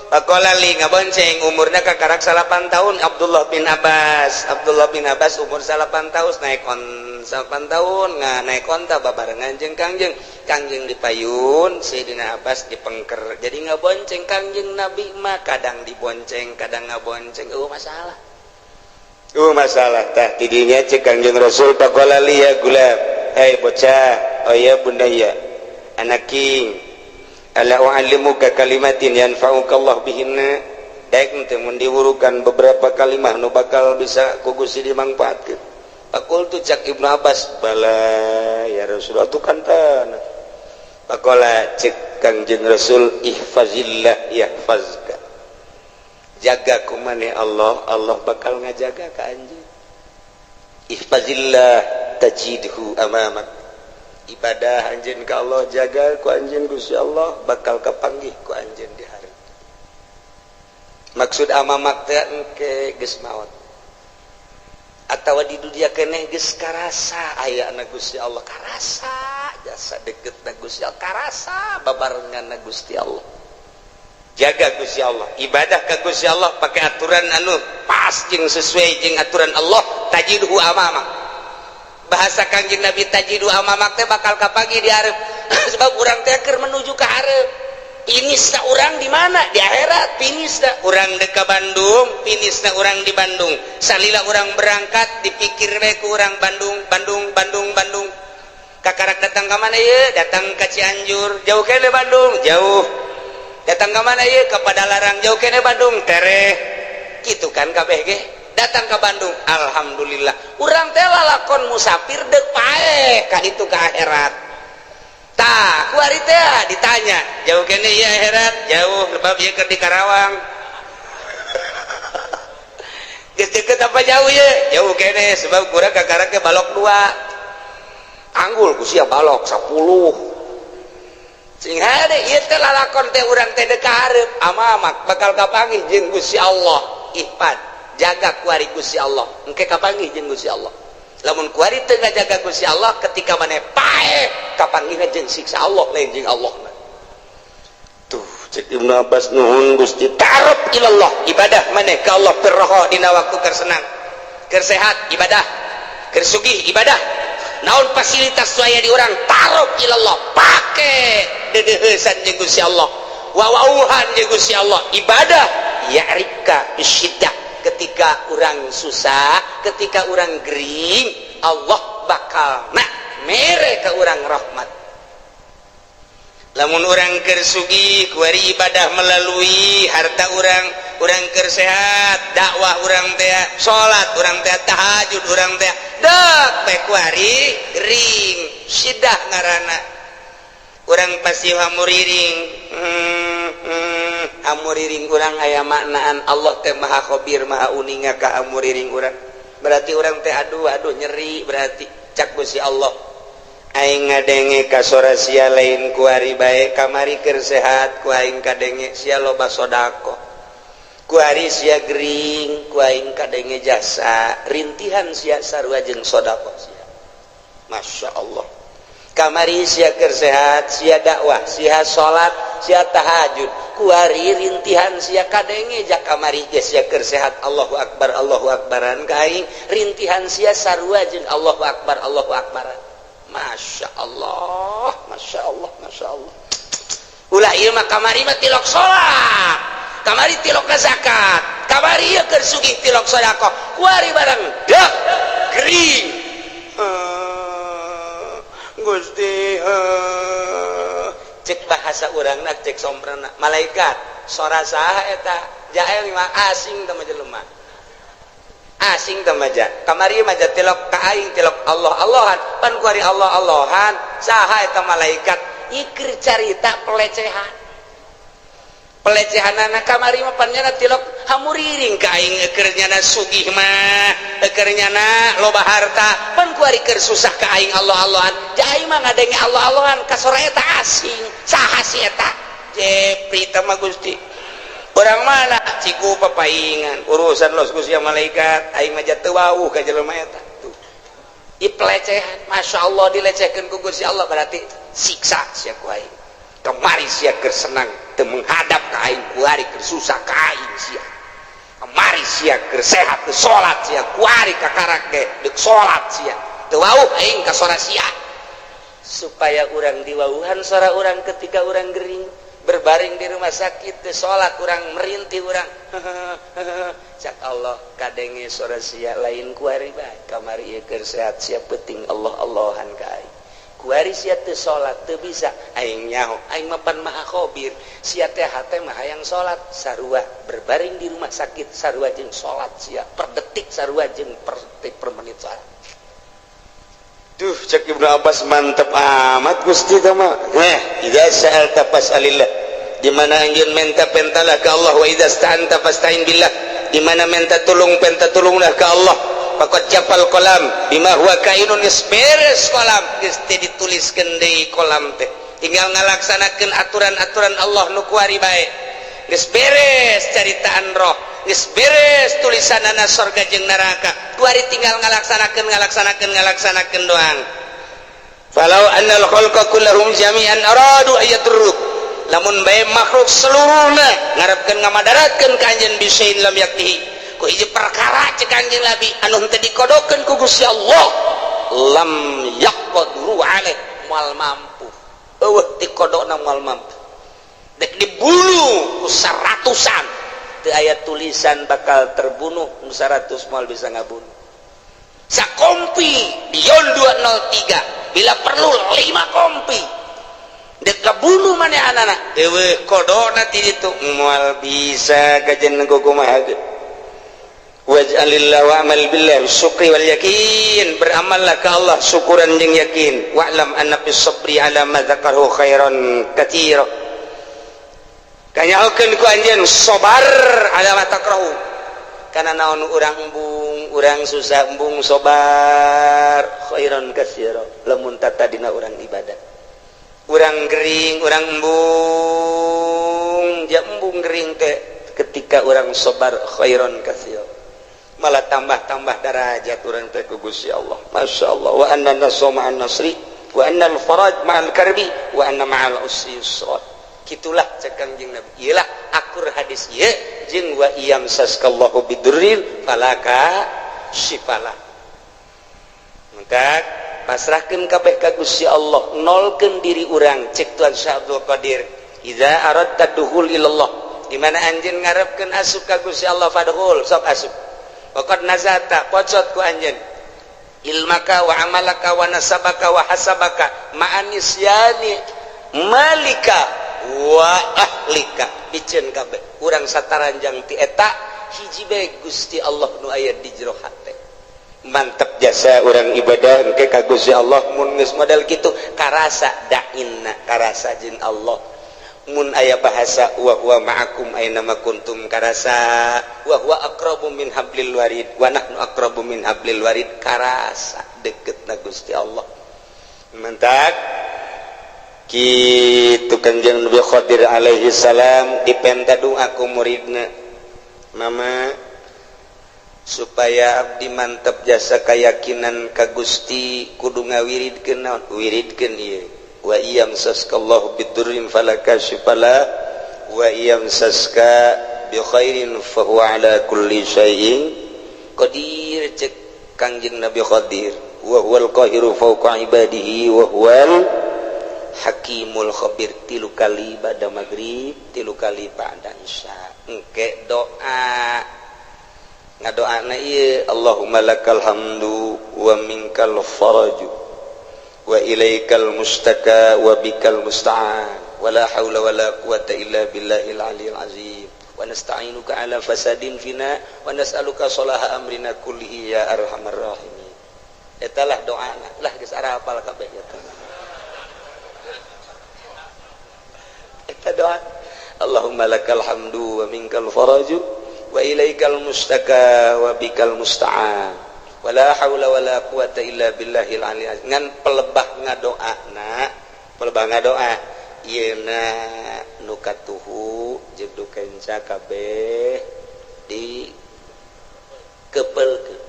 Pakola li ngabonceng umurna kakarak 8 tahun Abdullah bin Abbas umur 8 tahun naik on 8 tahun naik onta babarengan jeung Kangjeng dipayun Sayyidina Abbas dipengker jadi ngabonceng Kangjeng Nabi mah kadang dibonceng kadang ngabonceng masalah tah tidinya cek Kangjeng Rasul pakola li ya gulam bocah ya bundaya anak king ala u'allimuka kalimatin yanfa'uka Allah bihinna daek teh mun diwurukan beberapa kalimah nu bakal bisa ku Gusti dimangpaatkeun Pakultu cak Ibnu Abbas bala ya Rasul atuh kantana pakola cek Kangjeng Rasul ihfazillah yahfazka jaga ku maneh Allah bakal ngajaga ka anjeun ihfazillah tajidhu amamak ibadah anjeun ka Allah jaga ku anjeun Gusti Allah bakal kapanggih ku anjeun di hari maksud amamak teh engke geus maot atawa di dunia keneh geus karasa ayana Gusti Allah karasa jasa deketna Gusti Allah karasa babarenganna Gusti Allah jaga Gusti Allah ibadah ka Gusti Allah pakai aturan anu pas jeung sesuai jeung aturan Allah tajidhu amamak bahasa Kangjeng Nabi tajidu amamak teh bakal kapagi di hareup sebab urang teh keur menuju ka hareup finisna urang di mana di akhirat finisna urang deuk ka Bandung finisna urang di Bandung salila urang berangkat dipikir we ku urang Bandung kakarak datang ka mana ieu datang ka Cianjur jauh kene Bandung jauh datang ka mana ieu ka Padalarang jauh kene Bandung tereh kitu kan kabeh ge datang ke Bandung alhamdulillah urang teh lalakon musafir deuk pae ka ditu ka akhirat tah ku ari teh ditanya jauh kene ieu akhirat jauh lebab ieu keur di Karawang geus deukeut apa jauh ieu jauh kene sebab kurang kakarak ke balok 2 anggul ku sia balok 10 sing hade ieu teh lalakon teh urang teh deuk ka hareup amamak bakal kapanggih jeung Gusti Allah ihfad jaga kuari Gusti Allah engke kapanggih jeung Gusti Allah lamun kuari teu ngajaga Gusti Allah ketika maneh pae kapanggihna jeung siksa Allah lain jeung Allah tuh cek Ibnu Abbas nuhun Gusti ta'aruf ilallah ibadah maneh ka Allah pirroho dina waktu keur senang keur sehat ibadah keur sugih ibadah naon fasilitas waya di urang ta'aruf ilallah pake deudeuheusan jeung Gusti Allah wawauhan jeung Gusti Allah ibadah ya'rifka bisyiddah ketika orang susah ketika orang gering Allah bakal mere ke orang rahmat lamun orang keur sugih kuari ibadah melalui harta orang keur sehat dakwah orang teh salat orang teh tahajud orang teh deuk bae kuari ring sidah ngaranna orang pasti hamuriring hamuriring urang aya maknaan Allah teh maha khabir maha uninga ka hamuriring urang berarti urang teh aduh nyeri berarti cak Gusti Allah aing ngadenge ka sora sia lain ku ari bae kamari keur sehat ku aing kadenge sia loba sodako ku ari sia gering ku aing kadenge jasa rintihan sia sarua jeung sodako sia Masya Allah kamari sia keur sehat sia dakwah sia salat sia tahajud kuari rintihan sia kadenge jak kamari geus sia keur sehat Allahu akbaran ka aing rintihan sia sarua jeung Allahu akbaran Masya Allah ulah ieu mah kamari mah tilok salat kamari tilok zakat kamari ieu keur sugih tilok sedekah kuari barang dah gering Gusti cek bahasa urangna cek somprana malaikat sora saha eta jael mah asing teh jelema asing teh maja kamari maja tilok ka aing tilok Allah-Allahan pan kuari Allah-Allahan saha eta malaikat ikir carita pelecehanana kamari mah pan nyana tilok hamuriring ka aing keur nyana sugih mah keur nyana loba harta pan kuari keur susah ka aing Allah-Allahan jai mah ngadenge Allah-Allahan ka sora eta asing saha si eta jepri teh mah Gusti urang mana ciku papaingan urusan los Gusti malaikat aing mah teu wauh ka jelema eta tuh ieu pelecehan masyaallah dilecehkeun ku Gusti Allah berarti siksa sia ku aing kemari sia keur senang teu menghadap ka aing kuari keur susah ka aing sia kemari sia keur sehat teu salat sia kuari ka karake deuk salat sia teu wauh aing ka sora sia supaya urang diwauhan sora urang ketika urang gering berbaring di rumah sakit teu salat urang merintih urang cak Allah kadenge sora sia lain kuari bae kamari ieu keur sehat sia penting Allah-Allahan ka aing kuari sia teu salat teu bisa aing nyaho aing mah pan maha khabir sia teh hate mah hayang salat sarua berbaring di rumah sakit sarua jeung salat sia per detik sarua jeung per detik per menit salat duh cek Ibnu Abbas mantep amat Gusti teh mah idza sa'alta fas'alillah di mana anjeun minta pentalah ka Allah wa idza sta'anta fasta'in billah di mana minta tulung penta tulunglah ka Allah pakot capal kolam bima huwa kainun geus beres kolam geus teh dituliskeun deui kolam teh tinggal ngalaksanakeun aturan-aturan Allah nu kuari bae geus beres caritaan roh geus beres tulisanana surga jeung neraka kuari tinggal ngalaksanakeun doang falau annal khalqa kullahum jami'an aradu ayaturruk lamun bae makhluk seluruhna ngarepkeun ngamadaratkeun ka anjeun bisain lam yaktihi ku hiji perkara cek anjeun Nabi anu teu dikodokeun ku Gusti Allah lam yaqdiru alaih moal mampu eueuh ti kodona moal mampu dek dibunuh ku saratusan teu aya tulisan bakal terbunuh nu 100 moal bisa ngabunuh sakompi di yon 203 bila perlu 5 kompi dek kabunuh maneh anana eueuh kodona ti ditu moal bisa kajen kumaha waj'alillah wa'amal billah syukri wal yakin beramallah ka Allah syukuran jeung yakin wa'lam anna bis sabri ala ma dzakarahu khairan katsira kanyakeun ku anjeun sabar ala ma takrahu kana naon urang embung urang susah embung sabar khairan katsira lamun tata dina urang ibadah urang gering urang embung ja embung gering teh ketika urang sabar khairan katsira malah tambah-tambah derajat urang teh ku Gusti Allah masyaallah wa anna nasra ma'an nasri wa anna al-faraj ma'al karbi wa anna ma'al usri yusra kitulah cek Kangjeng Nabi iyalah akur hadis ieu jeung wa iyam saskallahu bidurrin falaka syifalah maka pasrahkeun kabeh ka Gusti Allah nolkeun diri urang cek Tuan Syekh Abdul Qadir idza aradta dukhul ilallah di mana anjeun ngarepkeun asup ka Gusti Allah fadkhul sok asup waqad nazata pocot ku anjeun ilmaka wa amalaka wa nasabaka wa hasabaka ma'anisyani malika wa ahlika biceun kabeh urang sataranjang ti eta hiji bae Gusti Allah nu aya di jero hate mantep jasa urang ibadah engke ka Gusti Allah mun geus model kitu karasa dainna karasa jeung Allah mun aya bahasa wa huwa ma'akum aina ma kuntum karasa wa huwa aqrabu min hablil warid wa nahnu aqrabu min hablil warid karasa deketna Gusti Allah mentak kitu Kanjeng Nabi Khadir alaihi salam dipenta doa ku muridna mama supaya abdi mantep jasa keyakinan ka Gusti kudu ngawiridkeun naon wiridkeun ieu wa iyamsaskallahu bidurrin fala kashifalah wa iyamsaska bi khairin fahuwa ala kulli syai'in qadir. Cek Kangjeng Nabi Qadir, wa huwal qahiru fawqa ibadihi wa huwal hakimul khabir. 3 kali pada maghrib, 3 kali pada isya. Engke doa ngadoana ieu, Allahumma lakal hamdu wa minkal faraju wa ilaikal mustaka wa bikal musta'an wa la haula wa la quwata illa billahil aliyil azim wa nasta'inuka ala fasadin fina wa nas'aluka salaha amrina kullihi ya arhamar rahimin. Eta lah doana lah geus ara hafal kabeh eta. Eta doa Allahumma lakal hamdu wa minkal faraju wa ilaikal mustaka wa bikal musta'an wa la haula wa la quwata illa billahil aliyil azim. Ngan pelebah ngadoa yeuna nukatuhu jeung dukenca kabeh di kepelkeun.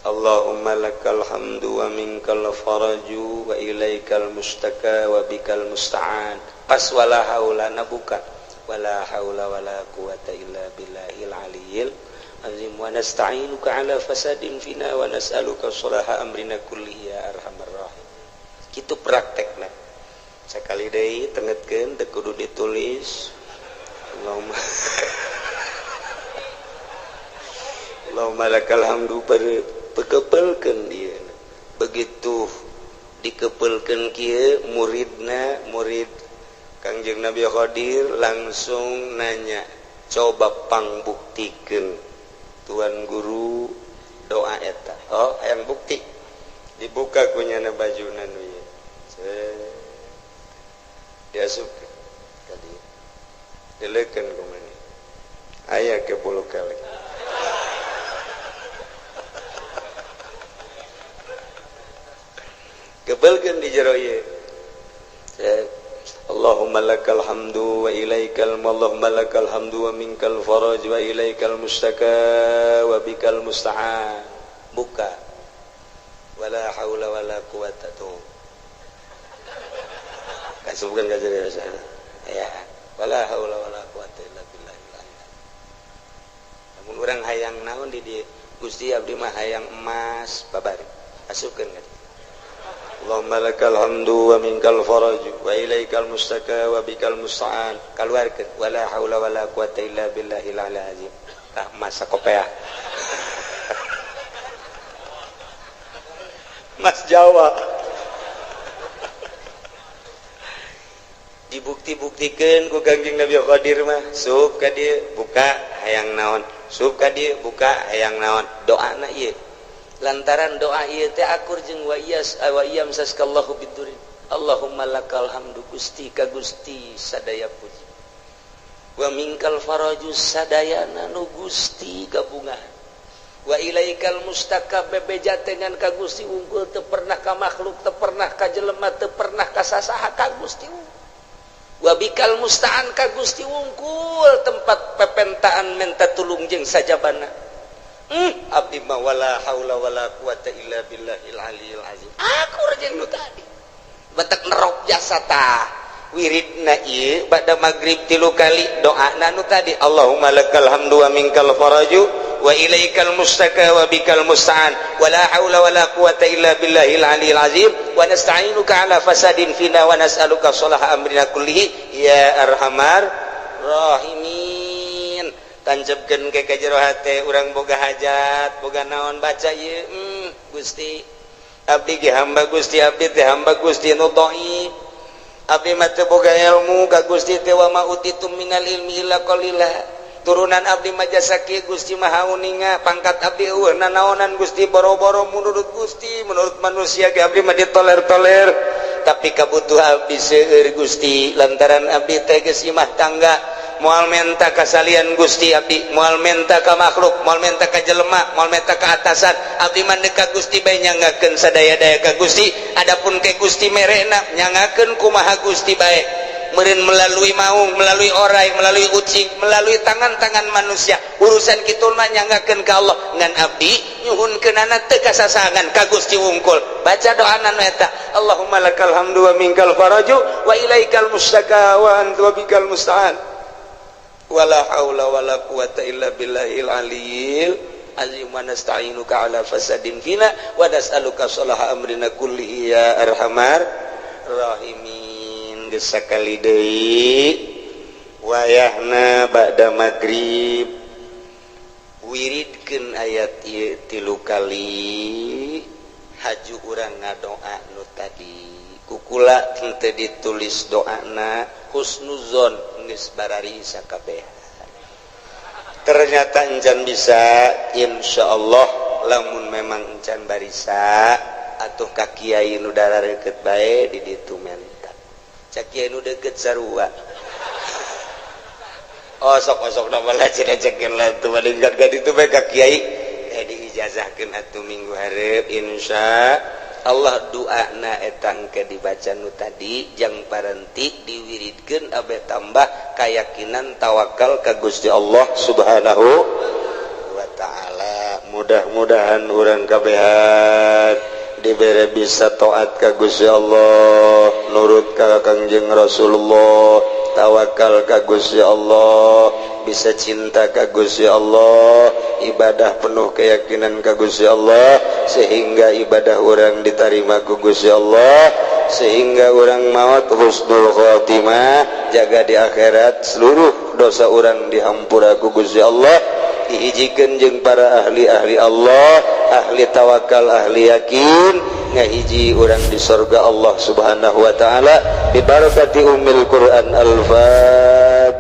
Allahumma lakal hamdu wa minkal faraju wa ilaikal mustaka wa bikal musta'an. Pas wala haulana buka wala haula wala quwata illa billahil aliyil azim wa nasta'inuka ala fasadin fina wa nas'aluka salaha amrina kullihi ya arhamar rahim. Kitu praktekna. Sakali deui tengetkeun teu kudu ditulis. Allahumma lakal hamdu pekepelkeun dieu. Begitu dikepelkeun kieu murid Kangjeng Nabi Qadir langsung nanya, coba pangbuktikeun Tuan Guru doa eta. Oh, hayang bukti. Dibuka kunyana bajuna nu ieu. Diasupkeun ka dieu. Dileukeun ku mana? Aya ke 10 kali. Kebelkeun di jero ieu. Allahumma lakal hamdu wa ilaikal Allahumma lakal hamdu wa minkal faraj wa ilaikal mustaka wa bikal musta'an. Buka. Wala haula wala quwata tu. Kasubkeun ka jero sana. Ya. Wala haula wala quwata illa billah. Namun urang hayang naon di dieu? Gusti abdi mah hayang emas babari. Asupkeun ka. Allahumma lakal hamdu wa minkal faraj wa ilaikal mustaka wa bikal musta'an. Kaluarkeun wala haula wala quwata illa billahil aliyil azim. Tah masa kopeah. Mas Jawa. Dibukti-buktikeun ku Kangjeng Nabi Qadir mah, sup ka dieu buka hayang naon, sup ka dieu buka hayang naon. Doana ieu. Lantaran doa ieu teh akur jeung wa iyamsaskallahu bidurin. Allahumma lakal hamdu Gusti ka Gusti sadaya puji. Wa minkal faraju sadayana nu Gusti gabungan. Wa ilaikal mustaka bebeja dengan ka Gusti unggul teu pernah ka makhluk, teu pernah ka jelema, teu pernah ka sasaha ka Gusti unggul. Wa bikal musta'an ka Gusti unggul tempat pepentaan menta tulung jeung sajabana. Abdi ma wala haula wala quwata illa billahil aliyil azim. Akur jeung nu tadi. Batak nerok jasa tah. Wiridna ieu bada maghrib 3 kali doana nu tadi. Allahumma lakal hamdu wa minkal faraju wa ilaikal mustaka wa bikal musta'an wala haula wala quwata illa billahil aliyil azim wa nasta'inuka ala fasadin fina wa nas'aluka salaha amrina kullihi ya arhamar rahimin. Tancapkeun ke jero hate urang boga hajat boga naon baca ieu Gusti abdi ge hamba Gusti abdi teh hamba Gusti nu dhaif abdi mah teu boga ilmu ka Gusti teh wa ma utitum minal ilmi illa qalila turunan abdi mah jasa kieu Gusti mah hauninga pangkat abdi eueuh nanaonan Gusti boro-boro menurut Gusti menurut manusia ge abdi mah ditoler-toler tapi kabutuhan abdi seueur Gusti lantaran abdi teh geus imah tangga moal menta kasalian Gusti abdi moal menta ka makhluk moal menta ka jelema moal menta ka atasan abdi mandek ka Gusti bae nyangakeun sadaya-daya ka Gusti adapun ke Gusti merena nyangakeun kumaha Gusti bae meureun melalui maung, melalui orai, melalui ucing, melalui tangan-tangan manusia. Urusan kitu mah nyanggakeun ka Allah ngan abdi nyuhunkeunana teu kasasangan ka Gusti wungkul. Baca doana nu eta, Allahumma lakal hamdu wa minkal faraju wa ilaikal mustaka wa anta wa bikal musta'an. Wala haula wala quwata illa billahil aliyil azim wa nasta'inuka ala fasadin fina wa nas'aluka salaha amrina kullihi ya arhamar rahimin. Geus sakali deui wayahna ba'da magrib wiridkeun ayat ieu 3 kali haju urang ngadoa nu tadi kukula teu ditulis doana husnuzon geus barari sakabehan. Ternyata encan bisa, insyaallah lamun memang encan barisa atuh ka kiai nu darareukeut bae di ditu mentak. Cak kiai nu deukeut sarua. Oh sok-sok na bala cekeun lah teu madingkat ka ditu bae ka kiai diijazahkeun atuh minggu hareup insyaallah. Doana eta engke dibaca nu tadi jang parenti diwiridkeun abe tambah kayakinan tawakal ka Gusti Allah Subhanahu wa taala. Mudah-mudahan urang kabehan dibere bisa taat ka Gusti Allah, nurut ka Kangjeng Rasulullah, tawakal ka Gusti Allah, bisa cinta ka Gusti Allah, ibadah penuh keyakinan ka Gusti Allah, sehingga ibadah orang diterima ku Gusti Allah, sehingga orang maut husnul khotimah, jaga di akhirat seluruh dosa orang dihampura ku Gusti Allah. Dihijikeun jeung para ahli-ahli Allah, ahli tawakal, ahli yakin, ngahiji urang di surga Allah Subhanahu wa taala bi barakati ummil Quran al-Fatihah.